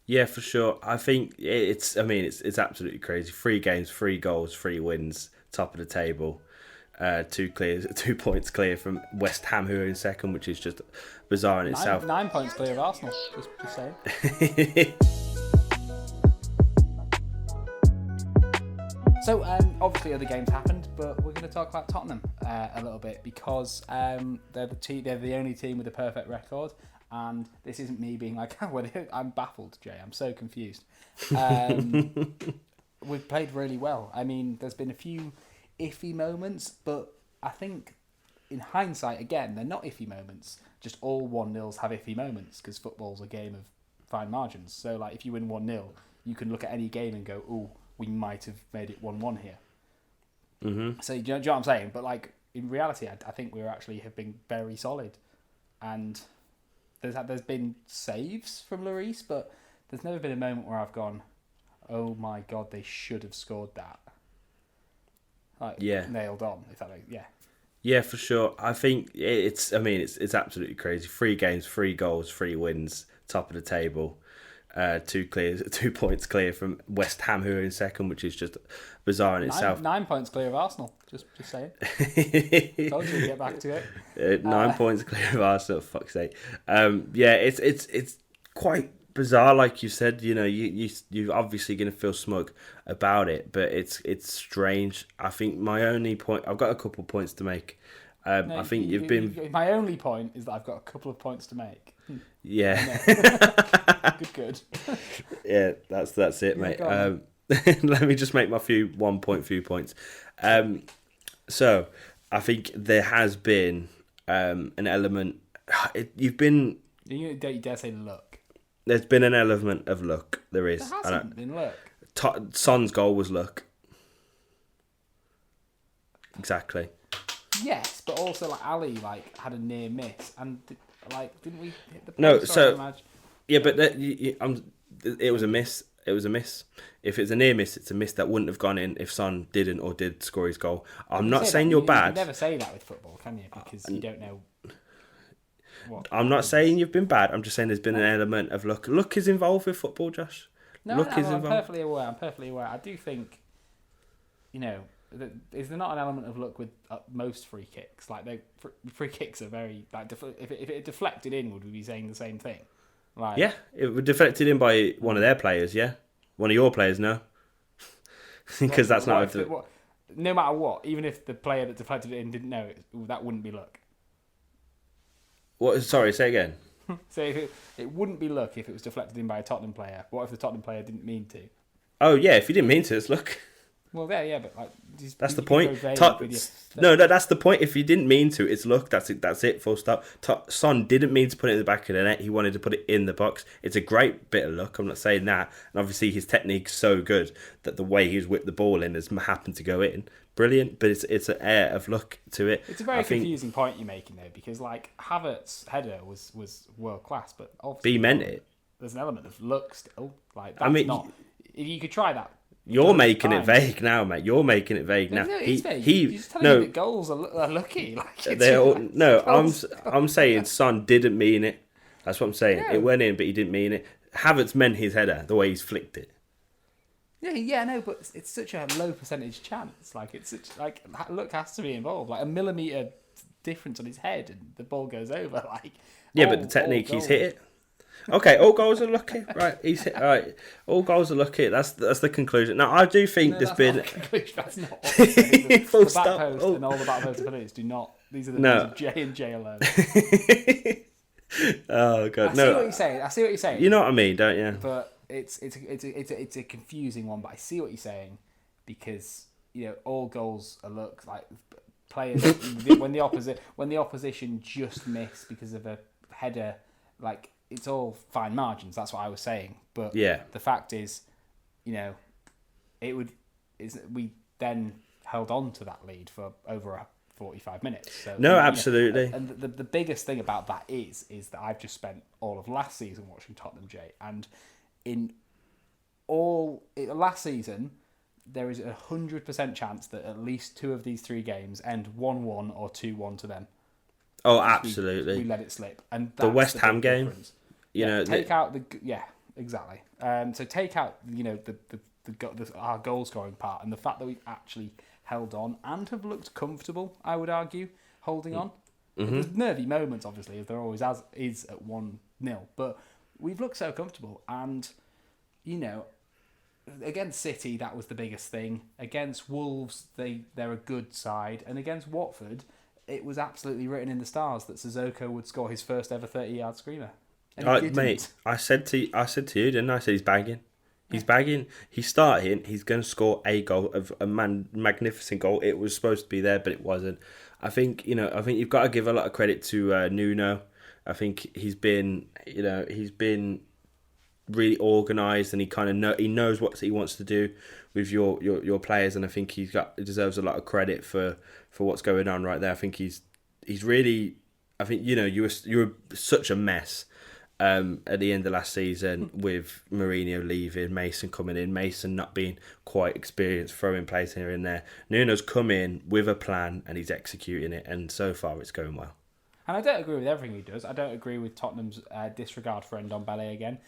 Yeah, for sure. I think it's. I mean, it's absolutely crazy. 3 games, 3 goals, 3 wins, top of the table. 2 points clear from West Ham, who are in second, which is just bizarre in Nine itself. nine points clear of Arsenal. Just saying. So obviously other games happened, but we're going to talk about Tottenham a little bit because they're the only team with a perfect record, and this isn't me being like, oh, well, I'm baffled, Jay. I'm so confused. We've played really well. I mean, there's been a few iffy moments, but I think in hindsight, again, they're not iffy moments. Just all 1-0s have iffy moments because football's a game of fine margins. So like, if you win 1-0, you can look at any game and go, "Oh, we might have made it 1-1 here." Mm-hmm. So do you know what I'm saying? But like in reality, I think we have been very solid, and there's been saves from Lloris, but there's never been a moment where I've gone, "Oh my god, they should have scored that." Like, Yeah, nailed on. If that makes, yeah. yeah, for sure. I think it's. I mean, it's absolutely crazy. 3 games, 3 goals, 3 wins, top of the table. 2 points clear from West Ham, who are in second, which is just bizarre in itself. 9 points clear of Arsenal. Just saying. Told you to get back to it. 9 points clear of Arsenal. For fuck's sake. Yeah, it's quite bizarre, like you said. You know, you're obviously going to feel smug about it, but it's strange. I think my only point. I've got a couple of points to make. No, I think you've been. My only point is that I've got a couple of points to make. Yeah. Good. Yeah, that's it, mate. Let me just make my few points. So I think there has been an element. You dare say luck. There's been an element of luck. There is. There hasn't been luck. Son's goal was luck. Exactly. Yes, but also like Ali had a near miss, and didn't we hit the post? No, so yeah, but it was a miss. It was a miss. If it's a near miss, it's a miss that wouldn't have gone in if Son didn't or did score his goal. I'm not saying you're bad. You can never say that with football, can you? Because you don't know. I'm not saying you've been bad. I'm just saying there's been an element of luck. Luck is involved with football, Josh. I'm perfectly aware. I do think, is there not an element of luck with most free kicks? Like free kicks are very if it deflected in, would we be saying the same thing? Like, yeah, it was deflected in by one of their players. Yeah, one of your players. No, because that's not. No matter what, even if the player that deflected it in didn't know it, that wouldn't be luck. What? Sorry, say again. So it wouldn't be luck if it was deflected in by a Tottenham player. What if the Tottenham player didn't mean to? Oh yeah, if you didn't mean to, it's luck. Well, yeah, but that's the point. That's the point. If you didn't mean to, it's luck. That's it. That's it. Full stop. Son didn't mean to put it in the back of the net. He wanted to put it in the box. It's a great bit of luck. I'm not saying that. And obviously, his technique's so good that the way he's whipped the ball in has happened to go in. Brilliant, but it's an air of luck to it. It's a very confusing point you're making there, because Havertz's header was world class, but obviously he meant it. There's an element of luck still. Not. If you could try that. You're making it vague now, mate. You're making it vague now. No, it's vague. You're just telling me that goals are lucky. I'm saying Son didn't mean it. That's what I'm saying. Yeah. It went in, but he didn't mean it. Havertz meant his header, the way he's flicked it. Yeah, but it's such a low percentage chance. Luck has to be involved. Like a millimetre difference on his head, and the ball goes over. But the technique, he's hit it. Okay, all goals are lucky, right? He's hit. All right, all goals are lucky. That's the conclusion. Now, I do think there's been. That's not what I'm saying. The stop. back post and all the back post abilities do not. These are the names of J and J alone. Oh god, I see what you're saying. You know what I mean, don't you? But it's a confusing one. But I see what you're saying, because all goals are luck. Like players when the opposition just miss because of a header, like. It's all fine margins. That's what I was saying. But yeah, the fact is, we then held on to that lead for over 45 minutes. So, no, absolutely. And the biggest thing about that is that I've just spent all of last season watching Tottenham, Jay, and last season there is 100% chance that at least 2 of these 3 games end 1-1 or 2-1 to them. Oh, absolutely. We let it slip, and the West Ham game. Take out the exactly. So take out our goal scoring part and the fact that we've actually held on and have looked comfortable. I would argue holding on. There's nervy moments, obviously, as there always is at 1-0, but we've looked so comfortable. And against City, that was the biggest thing. Against Wolves, they're a good side, and against Watford, it was absolutely written in the stars that Sissoko would score his first ever 30-yard screamer. And he didn't. Mate, I said to you, didn't I? I said he's bagging. He's bagging. He's starting. He's going to score a goal, magnificent goal. It was supposed to be there, but it wasn't. I think you've got to give a lot of credit to Nuno. I think he's been really organised, and he knows what he wants to do with your players, and I think he deserves a lot of credit for what's going on right there. I think he's really. I think you were such a mess. At the end of last season, with Mourinho leaving, Mason coming in, Mason not being quite experienced, throwing players here and there. Nuno's come in with a plan and he's executing it, and so far it's going well. And I don't agree with everything he does. I don't agree with Tottenham's disregard for Ndombele again.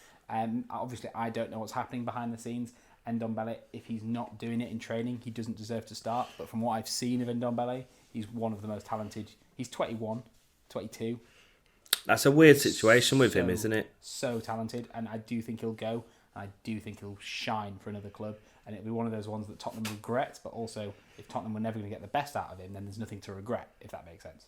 Obviously, I don't know what's happening behind the scenes. Ndombele, if he's not doing it in training, he doesn't deserve to start. But from what I've seen of Ndombele, he's one of the most talented. He's 21, 22. That's a weird situation with him, isn't it? So talented, and I do think he'll go. I do think he'll shine for another club, and it'll be one of those ones that Tottenham regret. But also, if Tottenham were never going to get the best out of him, then there's nothing to regret, if that makes sense.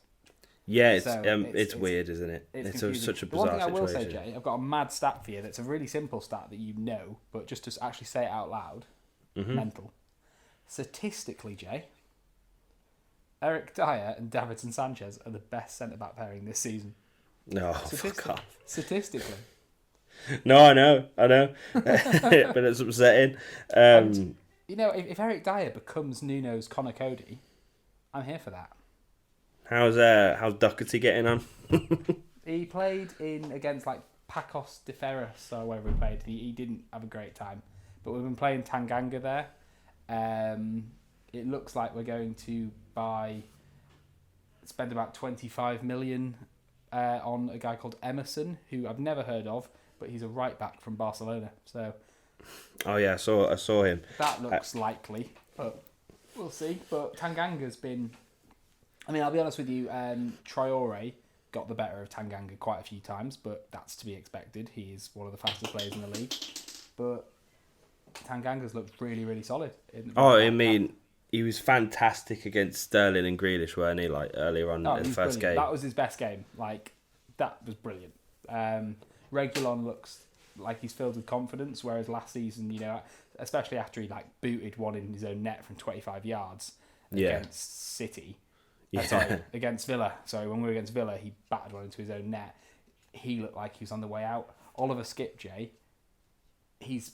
Yeah, it's weird, isn't it? It's such a bizarre situation. One thing I will say, Jay, I've got a mad stat for you that's a really simple stat that you know, but just to actually say it out loud, mental. Statistically, Jay, Eric Dyer and Davinson Sanchez are the best centre-back pairing this season. No, fuck off. Statistically. No, I know. But it's upsetting. If Eric Dyer becomes Nuno's Connor Cody, I'm here for that. How's Doherty getting on? He played against like Pacos de Ferros or wherever he played. He didn't have a great time. But we've been playing Tanganga there. It looks like we're going to spend about 25 million on a guy called Emerson, who I've never heard of, but he's a right back from Barcelona. So, oh yeah, I saw him. That looks likely, but we'll see. But Tanganga's been. I mean, I'll be honest with you. Traore got the better of Tanganga quite a few times, but that's to be expected. He is one of the fastest players in the league. But Tanganga's looked really, really solid. He was fantastic against Sterling and Grealish, weren't he? Like earlier on in the first game. That was his best game. Like that was brilliant. Reguilon looks like he's filled with confidence, whereas last season, especially after he like booted one in his own net from 25 yards against City. Against Villa. Sorry, when we were against Villa, he battered one into his own net. He looked like he was on the way out. Oliver Skipje, he's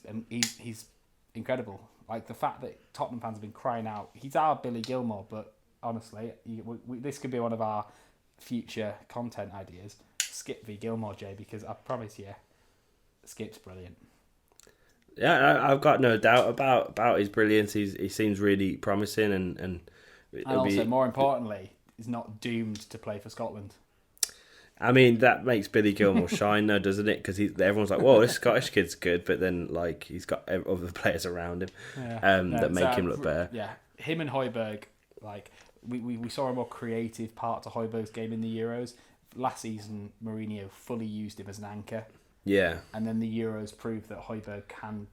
incredible. Like the fact that Tottenham fans have been crying out, he's our Billy Gilmore, but honestly, this could be one of our future content ideas. Skip v Gilmore, Jay, because I promise you, Skip's brilliant. Yeah, I've got no doubt about his brilliance. He seems really promising, and also more importantly, he's not doomed to play for Scotland. I mean, that makes Billy Gilmore shine, though, doesn't it? Because everyone's like, "Whoa, this Scottish kid's good," but then like he's got other players around him that make him look better. Yeah, him and Højbjerg, like we saw a more creative part to Højbjerg's game in the Euros. Last season, Mourinho fully used him as an anchor. Yeah, and then the Euros proved that Højbjerg can,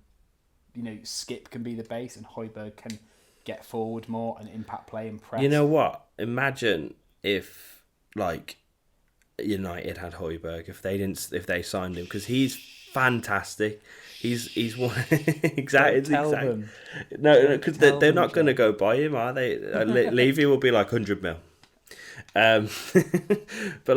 Skip can be the base, and Højbjerg can get forward more and impact play and press. You know what? Imagine if like United had Højbjerg, if they signed him, because he's fantastic. He's one exactly. No, because they're not going to go buy him, are they? Levy will be like 100 mil. But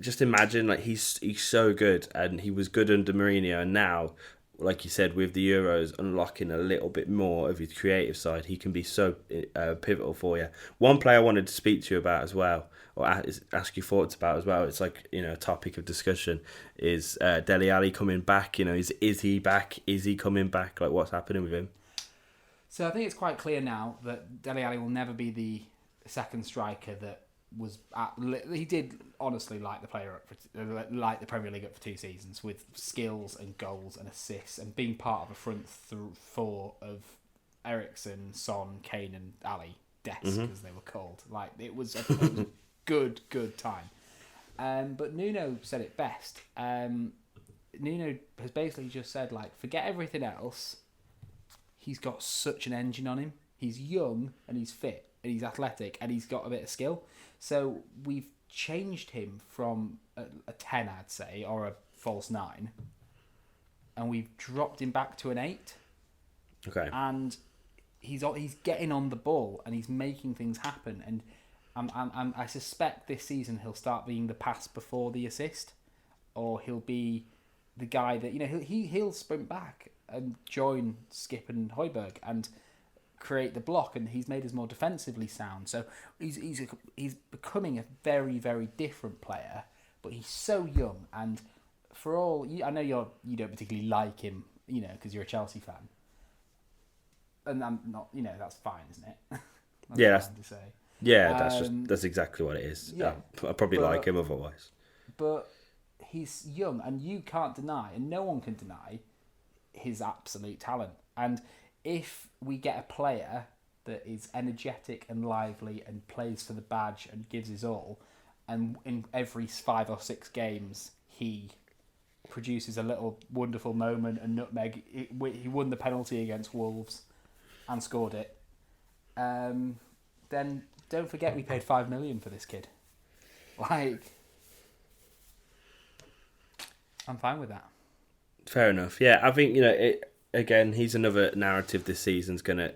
just imagine, like he's so good, and he was good under Mourinho, and now, like you said, with the Euros unlocking a little bit more of his creative side, he can be so pivotal for you. One player I wanted to speak to you about as well, or ask your thoughts about as well, it's like, a topic of discussion, is Dele Alli coming back. Is he back? Is he coming back? Like, what's happening with him? So I think it's quite clear now that Dele Alli will never be the second striker that he did honestly light the light the Premier League up for 2 seasons with skills and goals and assists and being part of a front four of Eriksen, Son, Kane, and Ali. Desk, as they were called. Like it was a good time. But Nuno said it best. Nuno has basically just said, like, forget everything else. He's got such an engine on him. He's young and he's fit and he's athletic and he's got a bit of skill. So we've changed him from a 10, I'd say, or a false 9, and we've dropped him back to an 8. Okay. And he's getting on the ball and he's making things happen. And I suspect this season he'll start being the pass before the assist, or he'll be the guy that, you know, he'll sprint back and join Skip and Højbjerg and create the block, and he's made us more defensively sound. So he's becoming a very, very different player, but he's so young. And for all I know, you don't particularly like him, you know, because you're a Chelsea fan, and I'm not. You know, that's fine, isn't it? That's fine to say. Yeah, that's exactly what it is. Yeah, I probably like him otherwise. But he's young, and you can't deny, and no one can deny, his absolute talent. And if we get a player that is energetic and lively and plays for the badge and gives his all, and in every 5 or 6 games he produces a little wonderful moment and nutmeg, he won the penalty against Wolves and scored it, then don't forget we paid 5 million for this kid. Like, I'm fine with that. Fair enough. Yeah, I think, you know, again, he's another narrative this season's gonna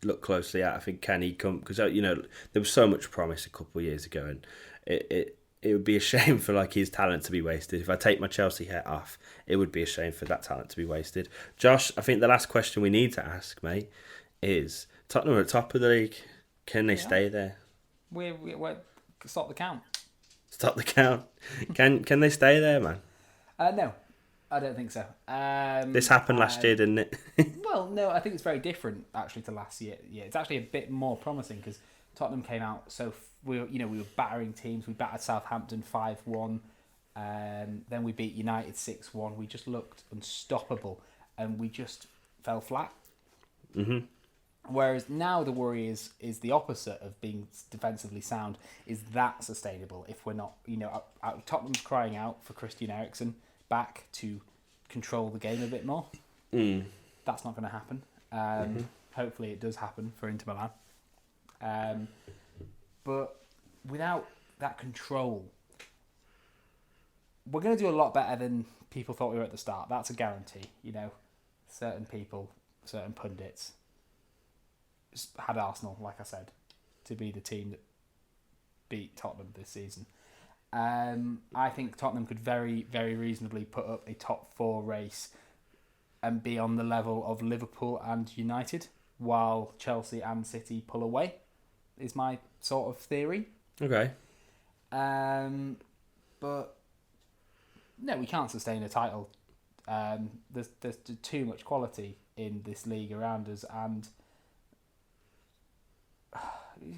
look closely at. I think, can he come? Because, you know, there was so much promise a couple of years ago, and it would be a shame for like his talent to be wasted. If I take my Chelsea hat off, it would be a shame for that talent to be wasted. Josh, I think the last question we need to ask, mate, is Tottenham are at top of the league. Can they stay there? We're stop the count. Stop the count. Can they stay there, man? No, I don't think so. This happened last year, didn't it? Well, no, I think it's very different actually to last year. Yeah, it's actually a bit more promising because Tottenham came out we were battering teams. We battered Southampton 5-1, then we beat United 6-1. We just looked unstoppable, and we just fell flat. Mm-hmm. Whereas now the worry is the opposite of being defensively sound. Is that sustainable if we're not, you know, Tottenham's crying out for Christian Eriksen back to control the game a bit more. That's not going to happen. Hopefully it does happen for Inter Milan. But without that control, we're going to do a lot better than people thought we were at the start. That's a guarantee. You know, certain people, certain pundits had Arsenal, like I said, to be the team that beat Tottenham this season. I think Tottenham could very, very reasonably put up a top 4 race and be on the level of Liverpool and United, while Chelsea and City pull away, is my sort of theory. Okay. But no, we can't sustain a title. There's too much quality in this league around us, and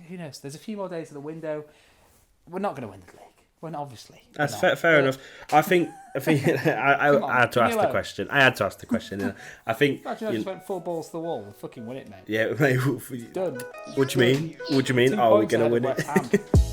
who knows? There's a few more days of the window. We're not going to win the league. We're not, obviously. That's fair enough. I think I had to ask the question. And I think. Imagine I just went 4 balls to the wall and fucking win it, mate. Yeah, mate. Done. What do you mean? Oh, we're going to win it.